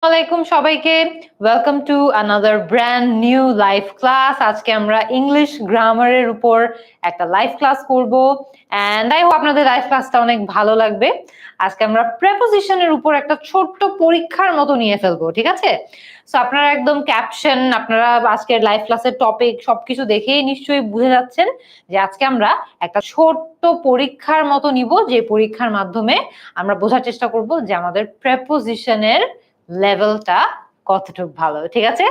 আসসালামাইকুম সবাইকে welcome to another brand new live class. আজকে আমরা ইংলিশ গ্রামারের উপর একটা লাইভ ক্লাস করব এন্ড আই হোপ আপনাদের লাইভ ক্লাসটা অনেক ভালো লাগবে। আজকে আমরা প্রেপোজিশনের উপর একটা ছোট্ট পরীক্ষার মতো নিয়ে ফেলবো, ঠিক আছে? সো আপনারা একদম ক্যাপশন, আপনারা আজকের লাইভ ক্লাসের টপিক সবকিছু দেখেই নিশ্চয়ই বুঝে যাচ্ছেন যে আজকে আমরা একটা ছোট্ট পরীক্ষার মতো নিব, যে পরীক্ষার মাধ্যমে আমরা বোঝার চেষ্টা করব যে আমাদের প্রেপোজিশনের লেভেলটা কতটুকু ভালো, ঠিক আছে?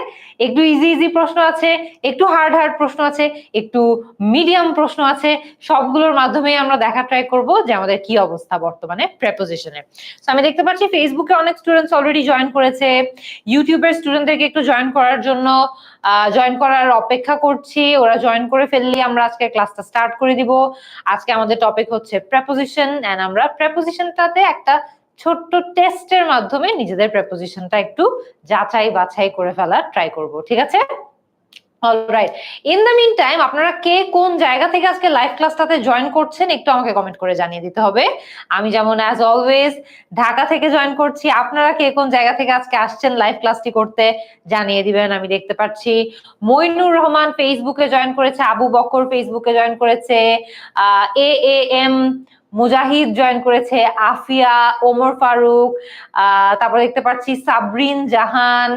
একটু ইজি প্রশ্ন আছে, একটু হার্ড প্রশ্ন আছে, একটু মিডিয়াম প্রশ্ন আছে। সবগুলোর মাধ্যমে আমরা দেখা ট্রাই করব যে আমাদের কি অবস্থা বর্তমানে প্রেপোজিশনের। সো আমি দেখতে পাচ্ছি ফেসবুকে অনেক স্টুডেন্টস অলরেডি জয়েন করেছে। ইউটিউবের স্টুডেন্টদেরকে একটু জয়েন করার জন্য জয়েন করার অপেক্ষা করছি। ওরা জয়েন করে ফেললে আমরা আজকে ক্লাসটা স্টার্ট করে দিব। আজকে আমাদের টপিক হচ্ছে প্রেপোজিশন এন্ড আমরা প্রেপোজিশনটাতে একটা ছোট্ট টেস্টের মাধ্যমে নিজেদের প্রেপোজিশনটা একটু যাচাই বাছাই করে ফেলার ট্রাই করব, ঠিক আছে? Alright, in the meantime আপনারা কে কোন জায়গা থেকে আজকে লাইভ ক্লাসটাতে জয়েন করছেন একটু আমাকে কমেন্ট করে জানিয়ে দিতে হবে। আমি যেমন অ্যাজ অলওয়েজ ঢাকা থেকে জয়েন করছি, আপনারা কে কোন জায়গা থেকে আজকে আসছেন লাইভ ক্লাসটি করতে জানিয়ে দিবেন। আমি দেখতে পাচ্ছি মইনুর রহমান ফেসবুকে জয়েন করেছে, আবু বকর ফেসবুকে জয়েন করেছে, এম মুজাহিদ জয়েন করেছে, আফিয়া, ওমর ফারুক, তারপর দেখতে পাচ্ছি সাবরিন জাহান,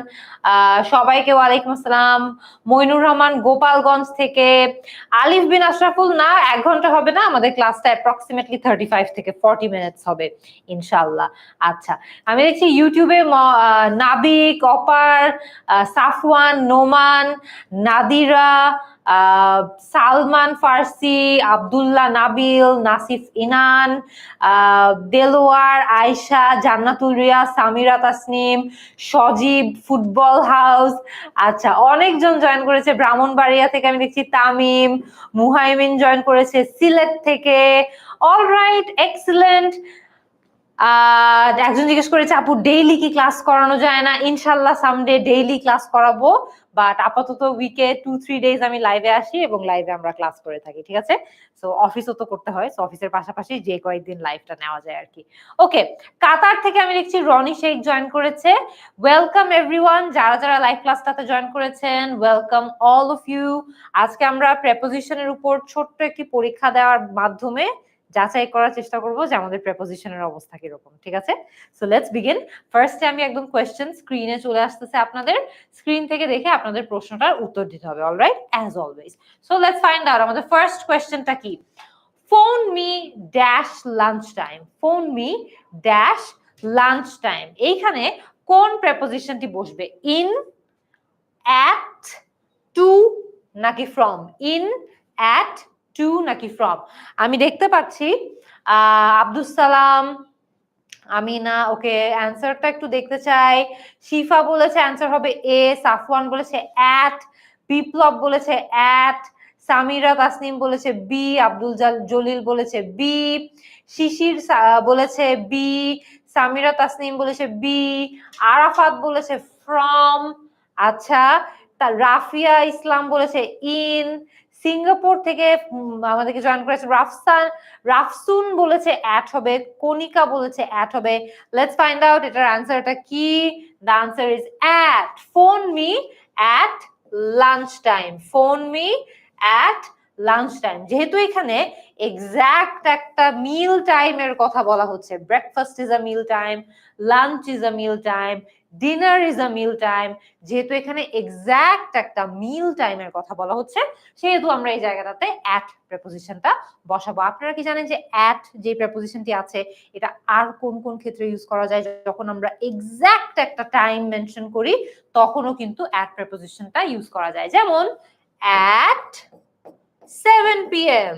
সবাইকে ওয়ালাইকুম আসসালাম। মইনুর রহমান গোপালগঞ্জ থেকে, আলিফ বিন আশরাফুল, না 1 ঘন্টা হবে না, আমাদের ক্লাসটা অ্যাপ্রক্সিমেটলি 35 থেকে 40 মিনিটস হবে ইনশাআল্লাহ। আচ্ছা, আমি দেখছি ইউটিউবে নাবিক, অপার, সাফওয়ান, নোমান, নাদিরা, সালমান ফার্সি, আব্দুল্লাহ নাবিল, নাসিফ ইনান, দেলোয়ার, আয়শা, জান্নাতুল রিয়া, সামিরা তাসনিম, সজীব, ফুটবল হাউস। আচ্ছা, অনেকজন জয়েন করেছে ব্রাহ্মণবাড়িয়া থেকে। আমি দেখছি তামিম, মুহাইমিন জয়েন করেছে সিলেট থেকে। Alright, excellent. একজন জিজ্ঞেস করেছে আপু ডেইলি কি ক্লাস করানো যায় না? ইনশাল্লাহ সামডে ডেইলি ক্লাস করাবো, বাট আপাতত উইকে 2-3 ডেজ আমি লাইভে আসি এবং লাইভে আমরা ক্লাস করে থাকি, ঠিক আছে? সো অফিসও তো করতে হয়, সো অফিসের পাশাপাশি যে কয়েকদিন লাইভটা নেওয়া যায় আর কি। ওকে, কাতার থেকে আমি দেখছি রনি শেখ জয়েন করেছে। ওয়েলকাম এভরিওয়ান, যারা যারা লাইভ ক্লাসটাতে জয়েন করেছেন, ওয়েলকাম অল অফ ইউ। আজকে আমরা প্রেপোজিশনের উপর ছোট্ট একটি পরীক্ষা দেওয়ার মাধ্যমে যাচাই করার চেষ্টা করব যে আমাদের প্রেপোজিশনের অবস্থা কিরকম, ঠিক আছে? So let's begin. ফার্স্টে আমি একদম কোয়েশ্চেন স্ক্রিনে চলে আসতেছে, আপনাদের স্ক্রিন থেকে দেখে আপনাদের প্রশ্নটার উত্তর দিতে হবে। Alright, as always. So let's find out আমাদের ফার্স্ট কোয়েশ্চেনটা কি। Phone me dash lunch time. Phone me dash lunch time, এইখানে কোন প্রেপোজিশনটি বসবে? ইন, অ্যাট, টু নাকি ফ্রম? ইন, অ্যাট, টু নাকি ফ্রম? আমি দেখতে পাচ্ছি আব্দুল সালাম, আমিনা, ওকে অ্যান্সারটা একটু দেখতে চাই। শিফা বলেছে অ্যান্সার হবে এ, সাফওয়ান বলেছে অ্যাট, বিপ্লব বলেছে অ্যাট, সামিরা তাসনিম বলেছে বি, আব্দুল জলিল বলেছে বি, শিশির বলেছে বি, সামিরা তাসনিম বলেছে বি, আরাফাত বলেছে ফ্রম। আচ্ছা, রাফিয়া ইসলাম বলেছে ইন, সিঙ্গাপুর থেকে আমাদেরকে জয়েন করেছে রাফসুন বলেছে অ্যাট হবে, কনিকা বলেছে অ্যাট হবে। লেটস ফাইন্ড আউট এটার অ্যান্সারটা কি। The answer is at. Phone me at lunch time. Phone me at lunch time, যেহেতু এখানে এক্সাক্ট একটা মিল টাইমের কথা বলা হচ্ছে, breakfast is a meal time, lunch is a meal time, dinner is a meal time, যেহেতু এখানে exact একটা মিল টাইমের কথা বলা হচ্ছে, সেহেতু আমরা এই জায়গাটাতে অ্যাট প্রেপোজিশনটা বসাবো। আপনারা কি জানেন যে অ্যাট যে প্রেপোজিশনটি আছে এটা আর কোন কোন ক্ষেত্রে ইউজ করা যায়? যখন আমরা এক্সাক্ট একটা টাইম মেনশন করি তখনও কিন্তু অ্যাট প্রেপোজিশনটা ইউজ করা যায়। যেমন at 7 p.m.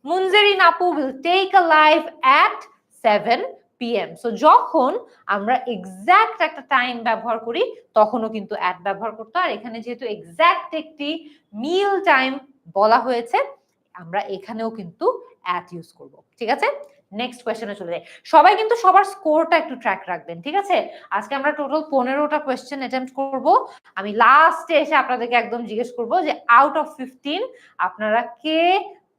মুনজেরিন আপু will take a live at 7 p.m. So যখন আমরা এক্সাক্ট একটা টাইম ব্যবহার করি তখনও কিন্তু অ্যাট ব্যবহার করতে হয়। আর এখানে যেহেতু এক্সাক্ট একটি মিল টাইম বলা হয়েছে, আমরা এখানেও কিন্তু অ্যাট ইউজ করব, ঠিক আছে? নেক্সট কোয়েশ্চেনে চলে যাই। সবাই কিন্তু সবার স্কোরটা একটু ট্র্যাক রাখবেন, ঠিক আছে? আজকে আমরা টোটাল 15টা কোয়েশ্চেন অ্যাটেম্প্ট করব। আমি লাস্টে এসে আপনাদেরকে একদম জিজ্ঞেস করব যে আউট অফ 15 আপনারা কে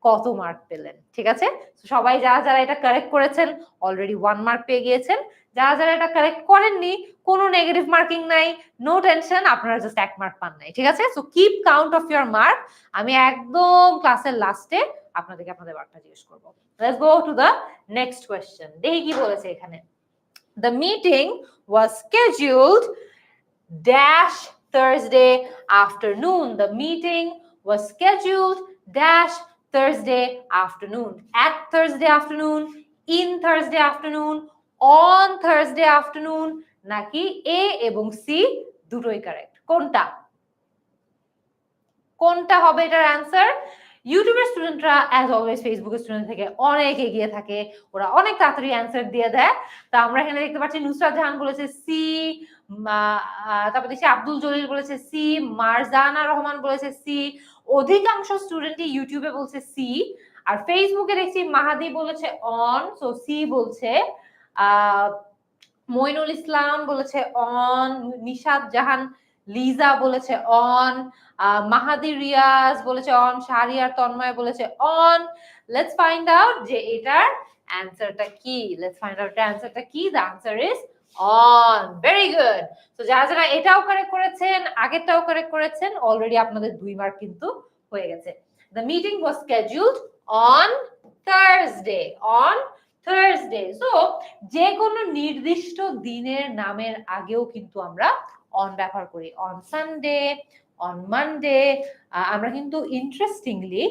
কত মার্ক পেলেন, ঠিক আছে? সবাই যারা যারা এটা কারেক্ট করেছেন অলরেডি 1 মার্ক পেয়ে গিয়েছেন, যারা যারা এটা কারেক্ট করেননি কোনো নেগেটিভ মার্কিং নাই, নো টেনশন, আপনারা জাস্ট 1 মার্ক পান নাই, ঠিক আছে? So keep count of your mark. আমি একদম ক্লাসের লাস্টে আপনাদেরকে আপনাদের মার্কটা জিজ্ঞেস করব। Let's go to the next question. দেখি কি বলেছে এখানে। The meeting was scheduled dash Thursday afternoon. The meeting was scheduled dash Thursday afternoon. At Thursday afternoon, in Thursday afternoon, on Thursday afternoon, নাকি A এবং C দুটোই correct? কোনটা কোনটা হবে এটার অ্যান্সার? ইউটিউবের স্টুডেন্টরা অ্যাজ অলওয়েজ ফেসবুকের স্টুডেন্ট থেকে অনেক এগিয়ে থাকে, ওরা অনেক তাড়াতাড়ি অ্যান্সার দিয়ে দেয়। তো আমরা এখানে দেখতে পাচ্ছি নুসরাত জাহান বলেছে সি, তারপর দেখছি আব্দুল জলিল বলেছে সি, মারজানা রহমান বলেছে সি। অধিকাংশ স্টুডেন্টই ইউটিউবে বলছে সি, আর ফেসবুকে দেখছি মাহাদি বলেছে অন, সো সি বলছে। মইনুল ইসলাম বলেছে অন, নিশাদ জাহান লিজা বলেছে অন, মাহাদি রিয়াজ বলেছে অন, শাহরিয়ার তন্ময় বলেছে অন। লেটস ফাইন্ড আউট যে এটার অ্যানসারটা কি। লেটস ফাইন্ড আউট অ্যানসারটা কি। The answer is on. Very good. তো যারা যারা এটাও কারেক্ট করেছেন, আগেরটাও কারেক্ট করেছেন, অলরেডি আপনাদের 2 মার্ক কিন্তু হয়ে গেছে। The meeting was scheduled on Thursday. On Thursday. So যে কোনো নির্দিষ্ট দিনের নামের আগেও কিন্তু আমরা অন ব্যবহার করি। অন সানডে, অন মানডে, আমরা কিন্তু ইন্টারেস্টিংলি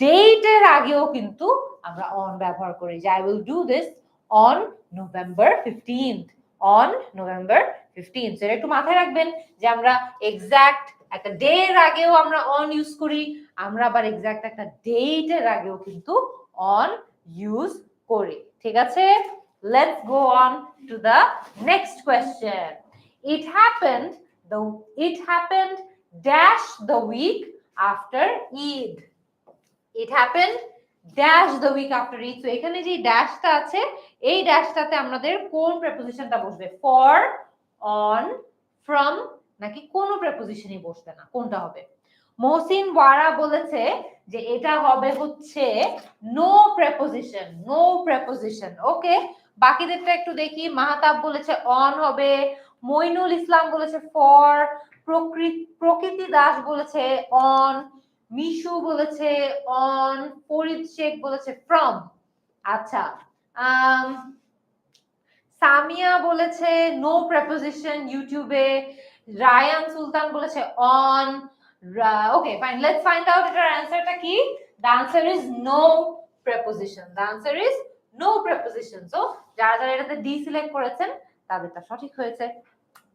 ডেটের আগেও কিন্তু আমরা অন ব্যবহার করি। যে I will do this on November 15th, on November 15th। এটা একটু মাথায় রাখবেন যে আমরা এক্সাক্ট একটা ডে এর আগেও আমরা অন ইউজ করি, আমরা আবার এক্সাক্ট একটা ডেটের আগেও কিন্তু অন ইউজ করি, ঠিক আছে? Let's go on to the next question. It happened dash the week after Eid. It happened dash the week after Eid. So এখানে যে ড্যাশটা আছে, এই ড্যাশটাতে আমাদের কোন প্রেপোজিশনটা বসবে? ফর, অন, ফ্রম, নাকি কোনো প্রেপোজিশনই বসবে না? কোনটা হবে? মহসিন ওয়ারা বলেছে যে এটা হবে হচ্ছে নো প্রেপোজিশন, নো প্রেপোজিশন। ওকে, বাকিদেরটা একটু দেখি। মাহতাব বলেছে অন হবে, মইনুল ইসলাম বলেছে ফর, প্রকৃতি দাস বলেছে অন, মিশু বলেছে অন, ফরিদ শেখ বলেছে ফ্রম। আচ্ছা, সামিয়া বলেছে নো প্রেপোজিশন ইউটিউবে, রায়ান সুলতান বলেছে on. Okay fine, let's find out এটার অ্যানসারটা কি। The answer is no preposition. The answer is no preposition. So যারা যারা এটাতে ডি সিলেক্ট করেছেন তাদেরটা সঠিক হয়েছে।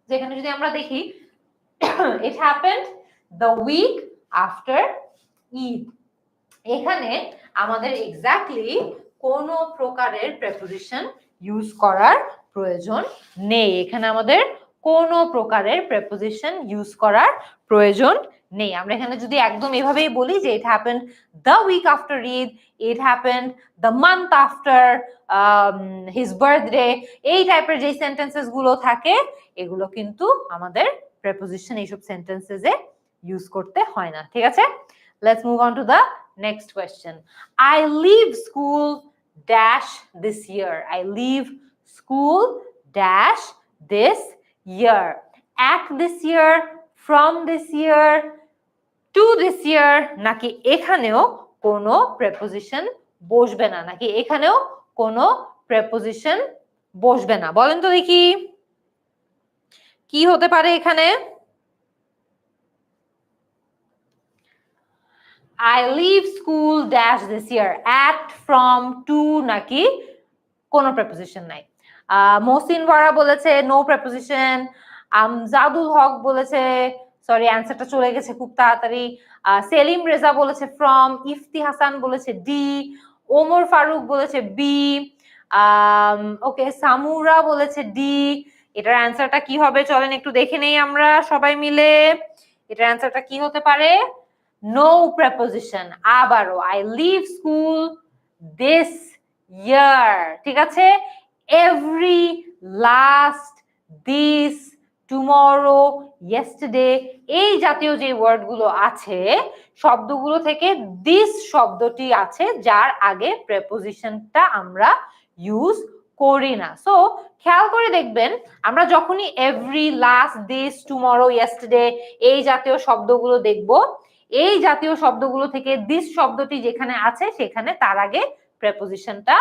যেখানে যদি আমরা দেখি it happened the week after Eid, এখানে আমাদের এক্স্যাক্টলি কোনো প্রকারের প্রেপোজিশন ইউজ করার প্রয়োজন নেই। এখানে আমাদের কোনো প্রকারের প্রেপোজিশন ইউজ করার প্রয়োজন নেই। আমরা এখানে যদি একদম এভাবেই বলি যে it happened the week after Eid, it happened the month after his birthday, এই টাইপের যে সেন্টেন্সেস গুলো থাকে এগুলো কিন্তু আমাদের প্রেপোজিশন এইসব সেন্টেন্সেসে ইউজ করতে হয় না, ঠিক আছে? Let's move on to the next question. I leave school dash this year. I leave school dash this year. At this year, from this year, to this year, নাকি এখানেও কোনো প্রেপোজিশন বসবে না? নাকি এখানেও কোনো প্রেপোজিশন বসবে না? বলেন তো দেখি কি হতে পারে এখানে। I leave school dash this year. At, from, to, নাকি কোনো প্রেপোজিশন নাই? মহসিন ওয়ারা বলেছে নো প্রেপোজিশন। আমজাদুল হক বলেছে, সরি অ্যানসারটা চলে গেছে খুব তাড়াতাড়ি। সেলিম রেজা বলেছে ফ্রম, ইফতি হাসান বলেছে ডি, ওমর ফারুক বলেছে বি, ওকে সামুরা বলেছে ডি। এটার অ্যানসারটা কি হবে চলেন একটু দেখে নেই আমরা সবাই মিলে। এটার অ্যানসারটা কি হতে পারে? No preposition. আবারও I leave school this year, ঠিক আছে? Every, last, this, tomorrow, yesterday, এই জাতীয় যে ওয়ার্ডগুলো আছে শব্দগুলো থেকে দিস শব্দটি আছে যার আগে প্রেপোজিশনটা আমরা ইউজ করি না। সো খেয়াল করে দেখবেন আমরা যখনই every, last, this, tomorrow, yesterday এই জাতীয় শব্দগুলো দেখব, এই জাতীয় শব্দগুলো থেকে দিস শব্দটি যেখানে আছে সেখানে তার আগে প্রেপোজিশনটা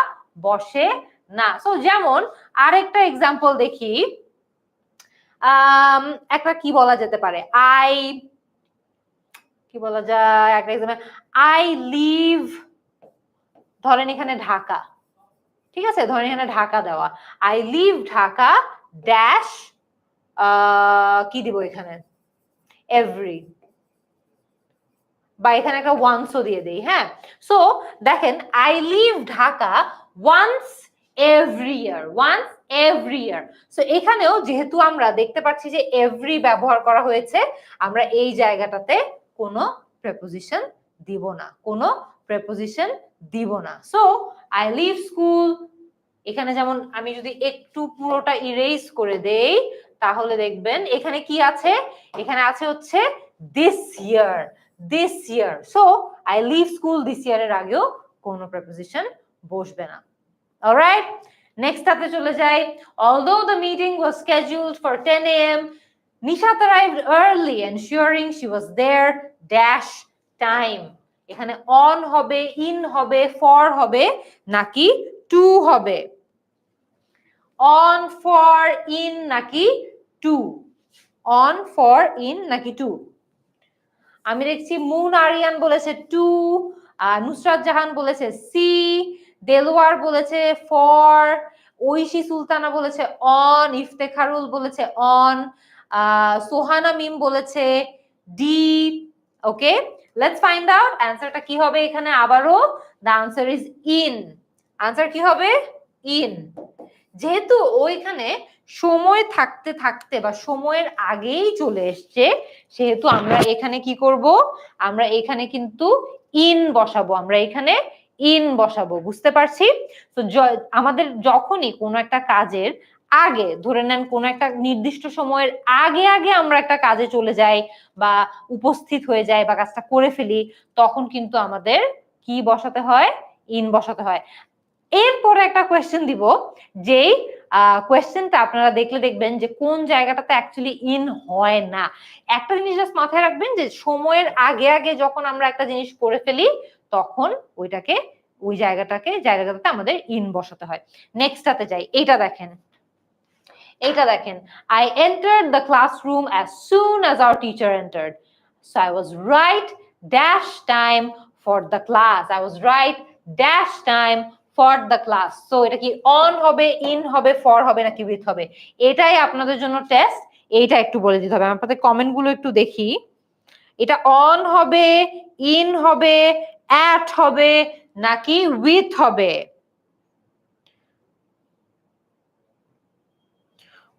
বসে না। সো যেমন আরেকটা এক্সাম্পল দেখি, একটা কি বলা যেতে পারে, কি বলা যায় একটা এক্সাম্পল, আই লিভ, ধরেন এখানে ঢাকা, ঠিক আছে, ধরেন এখানে ঢাকা দেওয়া, আই লিভ ঢাকা ড্যাশ, কি দিব এখানে, এভরি, বা এখানে একটা ওয়ান্সও দিয়ে দেই। হ্যাঁ, সো দেখেন I live Dhaka once every year, once every year. So এখানেও যেহেতু আমরা দেখতে পাচ্ছি যে এভরি ব্যবহার করা হয়েছে, আমরা এই জায়গাটাতে কোনো প্রেপোজিশন দিব না, কোনো প্রেপোজিশন দিব না। সো আই লিভ স্কুল, এখানে যেমন আমি যদি একটু পুরোটা ইরেজ করে দেই তাহলে দেখবেন এখানে কি আছে, এখানে আছে হচ্ছে this year, this year. So I leave school this year এর আগেও কোনো preposition বসবে না। Alright, next হাতে চলে যাই, although the meeting was scheduled for 10 a.m. Nishat arrived early ensuring she was there dash time. এখানে on হবে, in হবে, for হবে নাকি to হবে, on, for, in নাকি to, on, for, in নাকি to। আমি দেখছি মুন আরিয়ান বলেছে টু, নুসরাত জাহান বলেছে সি, দেলোয়ার বলেছে ফর, ঐশী সুলতানা বলেছে অন, ইফতেখারুল বলেছে অন, সোহানা মিম বলেছে D. Okay, let's find out অ্যান্সারটা কি হবে এখানে আবারও, the answer is in. Answer কি হবে, ইন। যেহেতু ওইখানে সময় থাকতে থাকতে বা সময়ের আগেই চলে এসছে সেহেতু আমরা এখানে কি করব, আমরা এখানে কিন্তু ইন বসাবো, আমরা এখানে ইন বসাবো, বুঝতে পারছি। তো আমাদের যখনই কোনো একটা কাজের আগে, ধরে নেন কোনো একটা নির্দিষ্ট সময়ের আগে আগে আমরা একটা কাজে চলে যাই বা উপস্থিত হয়ে যাই বা কাজটা করে ফেলি, তখন কিন্তু আমাদের কি বসাতে হয়, ইন বসাতে হয়। এরপরে একটা কোয়েশ্চেন দিব, যেই কোয়েশ্চেনটা আপনারা দেখলে দেখবেন যে কোন জায়গাটাতে অ্যাকচুয়ালি ইন হয় না। একটা জিনিস জাস্ট মাথায় রাখবেন যে সময়ের আগে আগে যখন আমরা একটা জিনিস করে ফেলি তখন ওইটাকে, ওই জায়গাটাতে আমাদের ইন বসাতে হয়। নেক্সটটাতে যাই, এইটা দেখেন, এইটা দেখেন, I entered the classroom as soon as our teacher entered. So I was right dash time for the class. I was right dash time for the class. So এটা কি on হবে, in হবে, for হবে নাকি with হবে, এটাই আপনাদের জন্য টেস্ট। এইটা একটু বলে দিতে হবে, আপনাদের কমেন্ট গুলো একটু দেখি। এটা on হবে, in হবে, at হবে নাকি with হবে,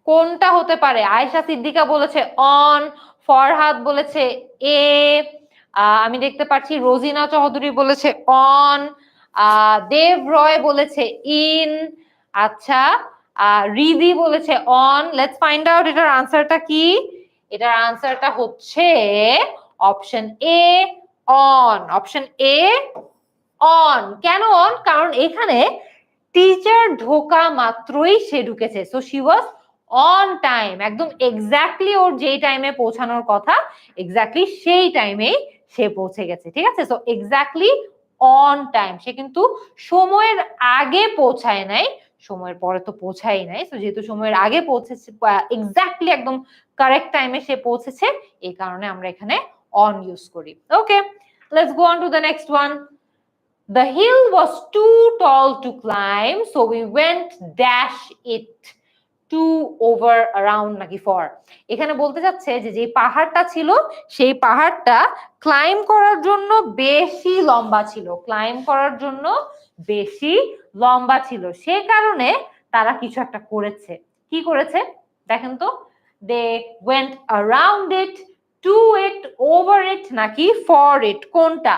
কোনটা হতে পারে? আয়েশা সিদ্দিকা বলেছে অন, ফরহাদ বলেছে এ, আমি দেখতে পাচ্ছি রোজিনা চৌধুরী বলেছে অন, দেব রয় বলেছে ইন, আচ্ছা রিদি বলেছে অন। লেটস ফাইন্ড আউট এটার আনসারটা কি। এটার আনসারটা হচ্ছে option A on, option A on. কেন অন? কারণ এখানে টিচার ঢোকা মাত্রই সে ঢুকেছে, so she was on time, একদম এক্স্যাক্টলি ওর যেই টাইমে পৌঁছানোর কথা এক্স্যাক্টলি সেই টাইমেই সে পৌঁছে গেছে, ঠিক আছে। সো এক্স্যাক্টলি অন টাইম, সে কিন্তু সময়ের আগে পৌঁছায় নাই, সময়ের পরে তো পৌঁছাই নাই। সো যেহেতু সময়ের আগে পৌঁছেছে, এক্স্যাক্টলি একদম কারেক্ট টাইমে সে পৌঁছেছে, এই কারণে আমরা এখানে অন ইউজ করি। Okay, let's go on to the next one. The hill was too tall to climb, so we went dash it to over around নাকি for। এখানে বলতে যাচ্ছে যে যে পাহাড়টা ছিল সেই পাহাড়টা ক্লাইম করার জন্য বেশি লম্বা ছিল, ক্লাইম করার জন্য বেশি লম্বা ছিল, সে কারণে তারা কিছু একটা করেছে। কি করেছে দেখেন তো, they went around it, to it, over it নাকি for it, কোনটা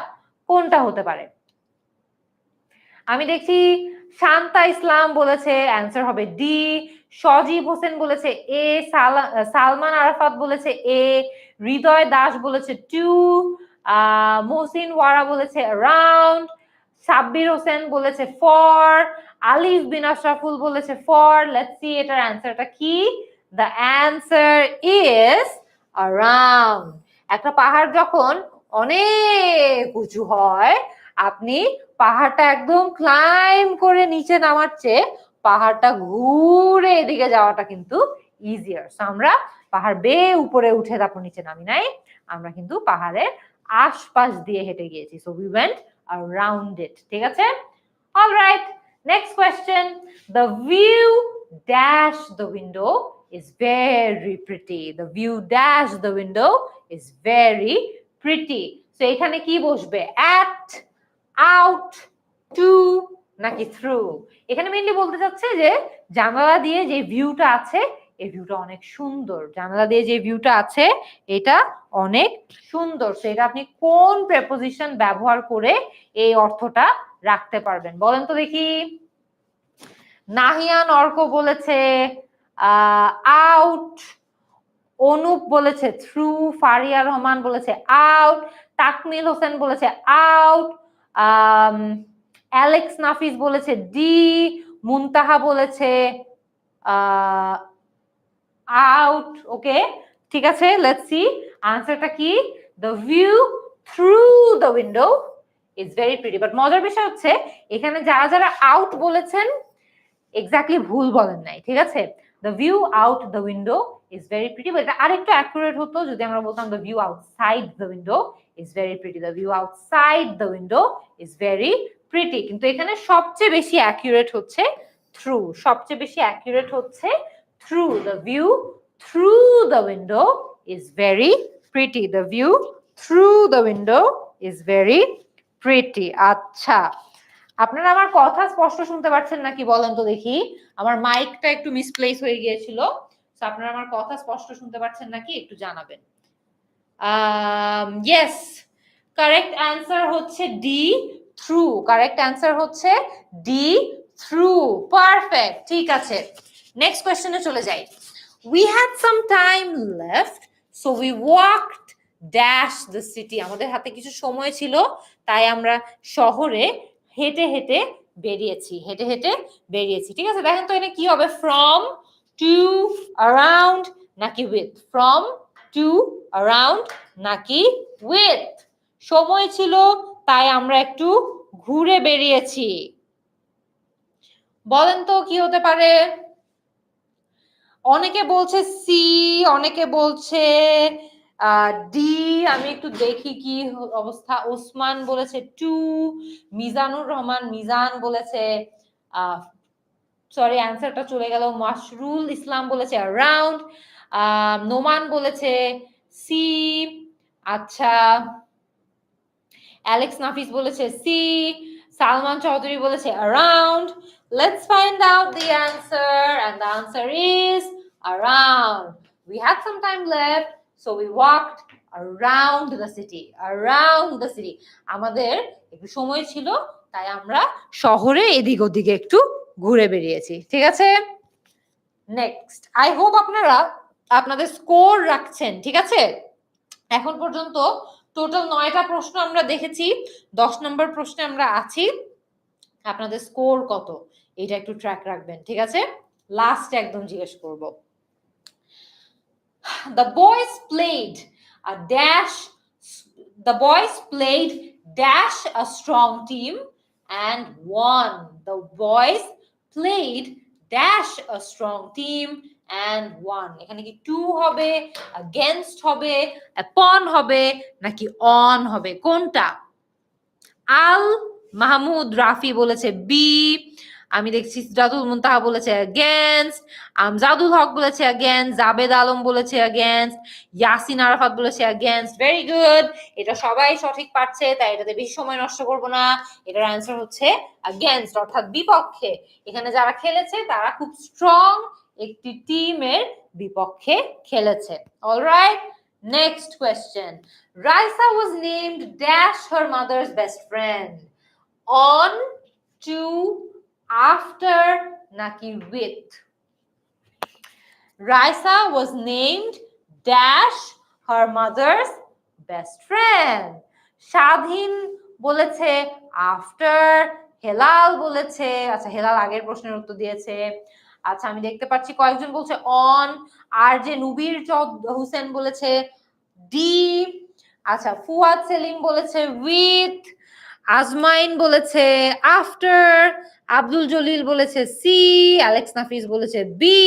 কোনটা হতে পারে? আমি দেখছি শান্তা ইসলাম বলেছে অ্যান্সার হবে ডি। সজীব হোসেন বলেছে এ। সালমান আরাফাত বলেছে এ। হৃদয় দাস বলেছে 2। মহসিন ওয়ারা বলেছে অ্যারাউন্ড। সাব্বির হোসেন বলেছে 4। আলিফ বিন আশরাফুল বলেছে 4। লেটস সি এটার অ্যান্সারটা কি। The answer is around. একটা পাহাড় যখন অনেক উঁচু হয়, আপনি পাহাড়টা একদম ক্লাইম করে নিচে নামার চেয়ে পাহাড়টা ঘুরে এদিকে যাওয়াটা কিন্তু ইজিয়ার। সো আমরা পাহাড় বেয়ে উপরে উঠে তারপর নিচে নামি নাই, আমরা কিন্তু পাহাড়ের আশপাশ দিয়ে হেঁটে গিয়েছি। So we went around it, ঠিক আছে? All right, next question. The view dash the window is very pretty. The view dash the window is very pretty. So এখানে কি বসবে? At, out, to নাকি থ্রু? এখানে মেইনলি বলতে চাচ্ছে যে জানালা দিয়ে যে ভিউটা আছে এই ভিউটা অনেক সুন্দর। জানালা দিয়ে যে ভিউটা আছে এটা অনেক সুন্দর। সেটা আপনি কোন প্রেপোজিশন ব্যবহার করে এই অর্থটা রাখতে পারবেন বলেন তো দেখি। নাহিয়ান অর্ক বলেছে আউট। অনুপ বলেছে থ্রু। ফারিয়া রহমান বলেছে আউট। তাকমিল হোসেন বলেছে আউট। অ্যালেক্স নাফিস বলেছে ডি। মুনতাহা বলেছে আউট। ওকে, ঠিক আছে, লেটস সি আনসারটা কি। The view through the window is very pretty. But মজার বিষয় হচ্ছে এখানে যারা যারা আউট বলেছেন এক্স্যাক্টলি ভুল বলেন নাই, ঠিক আছে। The view out the window is very pretty, but এটা আরেকটু অ্যাকুরেট হতো যদি আমরা বলতাম the view outside the window is very pretty. The view outside the window is very pretty, কিন্তু এখানে সবচেয়ে বেশি অ্যাকুরেট হচ্ছে থ্রু। সবচেয়ে বেশি অ্যাকুরেট হচ্ছে through. The view through the window is very pretty. The view through the window is very pretty. আচ্ছা, আপনারা আমার কথা স্পষ্ট শুনতে পাচ্ছেন নাকি বলেন তো দেখি। আমার মাইকটা একটু মিসপ্লেস হয়ে গিয়েছিল, তো আপনারা আমার কথা স্পষ্ট শুনতে পাচ্ছেন নাকি একটু জানাবেন। ইয়েস, কারেক্ট অ্যান্সার হচ্ছে ডি থ্রু। কারেক্ট অ্যান্সার হচ্ছে ডি থ্রু। পারফেক্ট, ঠিক আছে। নেক্সট কোয়েশ্চেনে চলে যাই। We had some time left, so we walked dash the city. আমাদের হাতে কিছু সময় ছিল তাই আমরা শহরে হেঁটে হেঁটে বেরিয়েছি। হেঁটে হেঁটে বেরিয়েছি, ঠিক আছে। দেখেন তো এটা কি হবে, ফ্রম টু অ্যারাউন্ড নাকি উইথ? ফ্রম টু অ্যারাউন্ড নাকি উইথ? সময় ছিল তাই আমরা একটু ঘুরে বেরিয়েছি। বলেন তো কি হতে পারে। অনেকে বলছে সি, অনেকে বলছে ডি। আমি একটু দেখি কি অবস্থা। ওসমান বলেছে 2। মিজানুর রহমান মিজান বলেছে সরি অ্যান্সারটা চলে গেল। মাশরুল ইসলাম বলেছে অ্যারাউন্ড। নোমান বলেছে সি। আচ্ছা, অ্যালেক্স নাফিস বলেছে সি। সালমান চৌধুরী বলেছে around. Let's find out the answer, and the answer is around. We had some time left, so we walked around the city. Around the city. আমাদের একটু সময় ছিল তাই আমরা শহরে এদিক ওদিকে একটু ঘুরে বেরিয়েছি, ঠিক আছে। নেক্সট, আই হোপ আপনারা আপনাদের স্কোর রাখছেন, ঠিক আছে। এখন পর্যন্ত টোটাল 9টা প্রশ্ন আমরা দেখেছি। 10 নম্বর প্রশ্নে আমরা আছি। আপনাদের স্কোর কত এটা একটু ট্র্যাক রাখবেন, ঠিক আছে। লাস্ট একদম জিজ্ঞেস করব। The boys played a dash. The boys played dash a strong team and won. The boys played dash a strong team and won. এখানে কি টু হবে, against হবে, upon হবে নাকি on হবে, কোনটা? আল মাহমুদ রাফি বলেছে বি। আমি দেখছি জাদুল মুনতাহা বলেছে অ্যাগেন্স্ট। আমজাদুল হক বলেছে অ্যাগেন্স্ট। জাবেদ আলম বলেছে অ্যাগেন্স্ট। ইয়াসিন আরাফাত বলেছে অ্যাগেন্স্ট। ভেরি গুড, এটা সবাই সঠিক পারছে তাই এটাতে বেশি সময় নষ্ট করব না। এটার অ্যান্সার হচ্ছে অ্যাগেন্স্ট, অর্থাৎ বিপক্ষে। এখানে যারা খেলেছে তারা খুব স্ট্রং একটি টিমের বিপক্ষে খেলেছে। Alright, next question. Raisa was named dash her mother's best friend. On, to, after নাকি with? Raisa was named dash her mother's best friend. স্বাধীন বলেছে after, হেলাল বলেছে, আচ্ছা হেলাল আগের প্রশ্নের উত্তর দিয়েছে। আচ্ছা আমি দেখতে পাচ্ছি কয়েকজন বলছে on, আর যে নুবির হোসেন বলেছে ডি, আচ্ছা ফুয়াদ সেলিম বলেছে with, আজমাইন বলেছে আফটার, আব্দুল জলিল বলেছে সি, অ্যালেক্স নাফিস বলেছে B.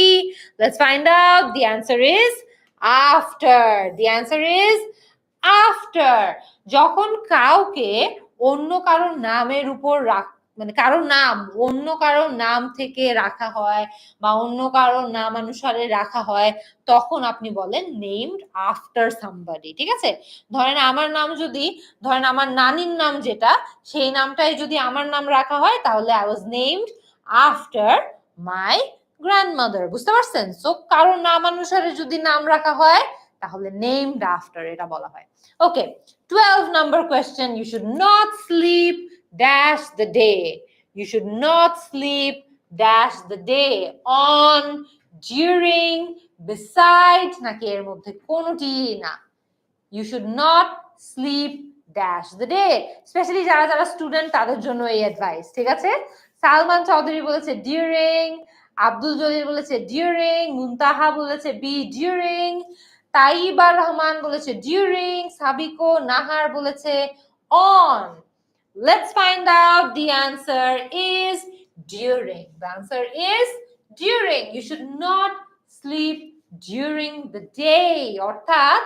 Let's find out, the answer is after. The answer is after. যখন কাউকে অন্য কারোর নামের উপর মানে কারোর নাম অন্য কারোর নাম থেকে রাখা হয় বা অন্য কারোর নামানুসারে রাখা হয় তখন আপনি বলেন নেমড আফটার সামবডি। ঠিক আছে, ধরেন আমার নাম যদি, ধরেন আমার নানির নাম যেটা, সেই নামটাই যদি আমার নাম রাখা হয় তাহলে I was named after my grandmother. বুঝতে পারছেন? সো কারোর নামানুসারে যদি নাম রাখা হয় তাহলে নেমড আফটার এটা বলা হয়। ওকে, 12 number question. You should not sleep dash the day. You should not sleep dash the day. On, during, beside নাকি এর মধ্যে কোনোটি না। You should not sleep dash the day. Specially যারা যারা স্টুডেন্ট তাদের জন্য এই অ্যাডভাইস। ঠিক আছে, সালমান চৌধুরী বলেছে ডিউরিং, আব্দুল জলিল বলেছে ডিউরিং, মুনতাহা বলেছে বি ডিউরিং, তাইবা রহমান বলেছে ডিউরিং, সাবিকো নাহার বলেছে on. Let's find out, the answer is during. The answer is during. You should not sleep during the day. অর্থাৎ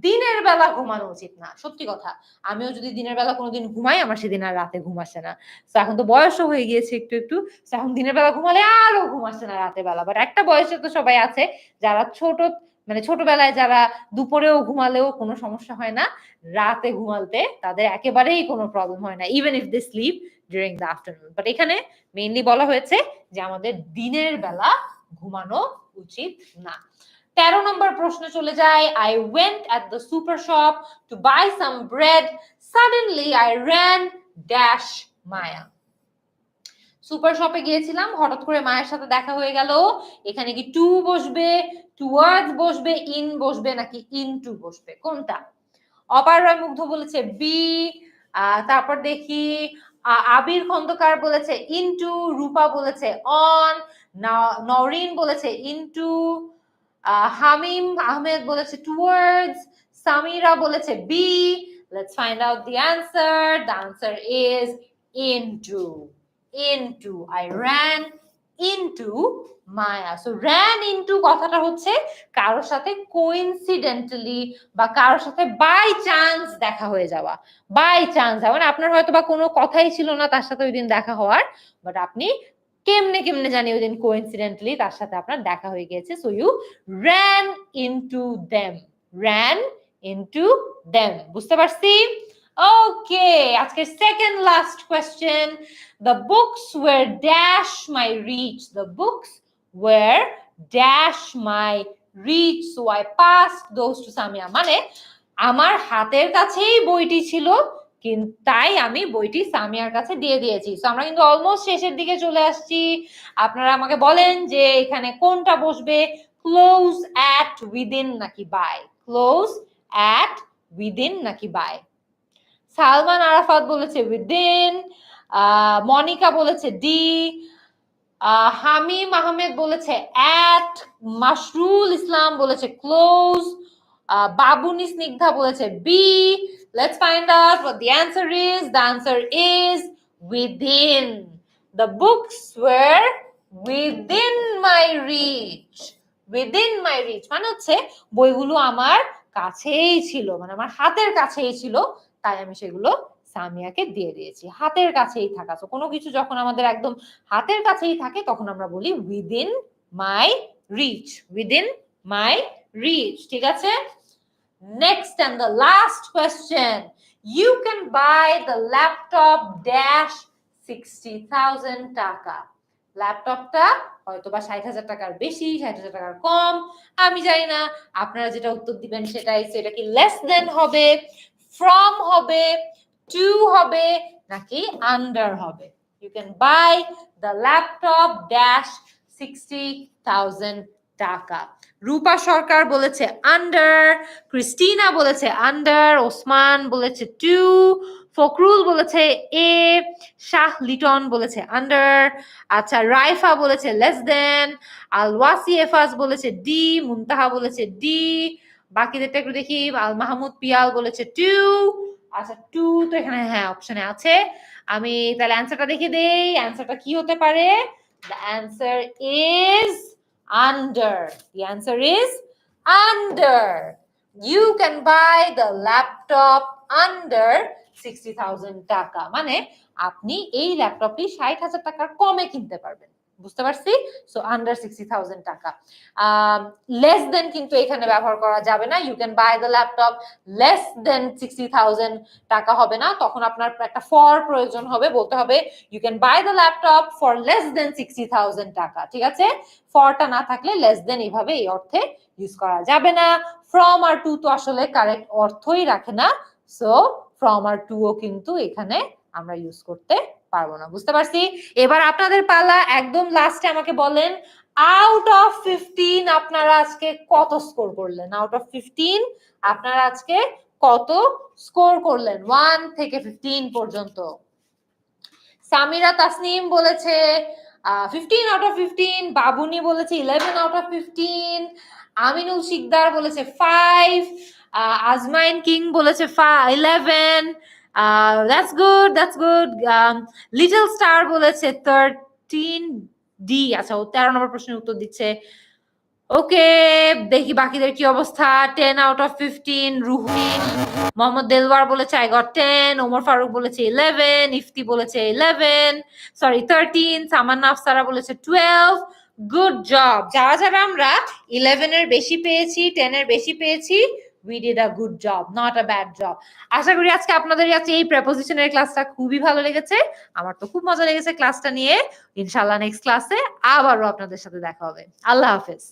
দিনের বেলা ঘুমানো উচিত না। সত্যি কথা, আমিও যদি দিনের বেলা কোনোদিন ঘুমাই আমার সেদিন আর রাতে ঘুম আসে না। তো এখন তো বয়সও হয়ে গিয়েছে একটু একটু, এখন দিনের বেলা ঘুমালে আরো ঘুম আসে না রাতের বেলা। বাট একটা বয়সে তো সবাই আছে যারা মানে ছোটবেলায় যারা দুপুরেও ঘুমালেও কোনো সমস্যা হয় না, রাতে ঘুমালতে তাদের একেবারেই কোনো প্রবলেম হয় না, even if they sleep during the afternoon. But এখানে মেইনলি বলা হয়েছে যে আমাদের দিনের বেলা ঘুমানো উচিত না। 13 নম্বর প্রশ্ন চলে যায়। I went at the super shop to buy some bread. Suddenly I ran dash Maya. Super শপে গিয়েছিলাম, হঠাৎ করে মায়ের সাথে দেখা হয়ে গেল। এখানে কি টু বসবে, টুয়ার্ডস বসবে, ইন বসবে নাকি ইনটু বসবে, কোনটা? অপার রায় মুগ্ধ বলেছে বি। তারপর দেখি আবির খন্দকার বলেছে ইনটু, রূপা বলেছে অন, নওরিন বলেছে ইনটু, হামিম আহমেদ বলেছে টুয়ার্ডস, সামিরা বলেছে B. Let's find out the answer. The answer is into. into, I ran into Maya. So ran into কথাটা হচ্ছে কারোর সাথে কোইন্সিডেন্টালি বা কারোর সাথে বাই চান্স দেখা হয়ে যাওয়া। বাই চান্স মানে আপনার হয়তো বা কোনো কথাই ছিল না তার সাথে ওই দিন দেখা হওয়ার, বাট আপনি কেমনে কেমনে জানি ওই দিন কোইন্সিডেন্টালি তার সাথে আপনার দেখা হয়ে গিয়েছে। So you ran into them. ran into them. বুঝতে পারছি? Okay, আজকের second last question. The books were dash my reach. The books were dash my reach. So I passed those to Samia. মানে আমার হাতের কাছেই বইটি ছিল, কিন্তু তাই আমি বইটি সামিয়ার কাছে দিয়ে দিয়েছি। সো আমরা কিন্তু অলমোস্ট শেষের দিকে চলে আসছি। আপনারা আমাকে বলেন যে এখানে কোনটা বসবে, ক্লোজ অ্যাট, উইদিন নাকি বাই? ক্লোজ অ্যাট, উইদিন নাকি বাই? সালমান আরাফাত বলেছে উইদিন, মনিকা বলেছে ডি, হামিম আহমেদ বলেছে অ্যাট, মাশরুল ইসলাম বলেছে ক্লোজ, বাবুনি স্নিগ্ধা বলেছে B. Let's find out what the answer is. The answer is within. The books were within my reach. Within my reach মানে হচ্ছে বইগুলো আমার কাছেই ছিল, মানে আমার হাতের কাছেই ছিল, তাই আমি সেগুলো সামিয়াকে দিয়ে দিয়েছি। হাতের কাছেই থাকা, তো কোনো কিছু যখন আমাদের একদম হাতের কাছেই থাকে তখন আমরা বলি within my reach. Within my reach. ঠিক আছে? Next and the last question. You can buy the laptop dash 60,000 টাকা. ল্যাপটপটা হয়তো বা 60,000 টাকার বেশি, 60,000 টাকার কম, আমি জানি না। আপনারা যেটা উত্তর দিবেন সেটাই। সেটা কি লেস দেন হবে, ফ্রম হবে, টু হবে নাকি আন্ডার হবে? You can buy the laptop dash 60,000 টাকা। রূপা সরকার বলেছে আন্ডার, ক্রিস্টিনা বলেছে আন্ডার, ওসমান বলেছে 2, ফকরুল বলেছে এ, শাহ লিটন বলেছে আন্ডার, আচ্ছা রাইফা বলেছে লেস দেন, আল ওয়াসিএফাস বলেছে ডি, মুনতাহা বলেছে ডি, বাকিদেরটা একটু দেখি, আল মাহমুদ পিয়াল বলেছে 2, আচ্ছা 2 তো এখানে হ্যাঁ অপশনে আছে। আমি তাহলে অ্যান্সারটা দেখে দেই, অ্যান্সারটা কি হতে পারে? The answer is under. The answer is under. You can buy the laptop under 60,000 টাকা, মানে আপনি এই ল্যাপটপটি 60,000 টাকার কমে কিনতে পারবেন, বুঝতে পারছি? সো আন্ডার 60,000 টাকা। লেস দেন কিন্তু এখানে ব্যবহার করা যাবে না। You can buy the laptop less than 60,000 taka হবে না, তখন আপনার একটা ফর প্রয়োজন হবে, বলতে হবে you can buy the laptop for less than 60,000 taka, ঠিক আছে? ফরটা না থাকলে লেস দেন এইভাবে এই অর্থে ইউজ করা যাবে না। ফ্রম আর টু তো আসলে কারেক্ট অর্থই রাখে না, সো ফ্রম আর টু ও কিন্তু এখানে আমরা ইউজ করতে পারবো না, বুঝতে পারছি? এবার আপনাদের পালা, একদম লাস্টে আমাকে বলেন আউট অফ 15 আপনারা আজকে কত স্কোর করলেন? আউট অফ 15 আপনারা আজকে কত স্কোর করলেন 1 থেকে 15 পর্যন্ত? সামিরা তাসনিম বলেছে 15 আউট অফ 15, বাবুনি বলেছে 11 আউট অফ 15, আমিনুল শিকদার বলেছে 5, আজমাইন কিং বলেছে 11, that's good, that's good. Little star বলেছে 13 ডি, আচ্ছা ও 13 নম্বর প্রশ্নের উত্তর দিচ্ছে। ওকে, দেখি বাকিদের কি অবস্থা। 10 আউট অফ 15, রুহিন মোহাম্মদ দেলওয়ার বলেছে আই গট 10, ওমর ফারুক বলেছে 11, ইফতি বলেছে 13, সামান্না আফসারা বলেছে 12। Good job. যারা যারা আমরা 11 এর বেশি পেয়েছি, 10 এর বেশি পেয়েছি, we did a good job, not a bad job. আশা করি আজকে আপনাদের কাছে এই প্রেপোজিশনের ক্লাসটা খুবই ভালো লেগেছে। আমার তো খুব মজা লেগেছে ক্লাসটা নিয়ে। ইনশাআল্লাহ নেক্সট ক্লাসে আবারও আপনাদের সাথে দেখা হবে। আল্লাহ হাফেজ।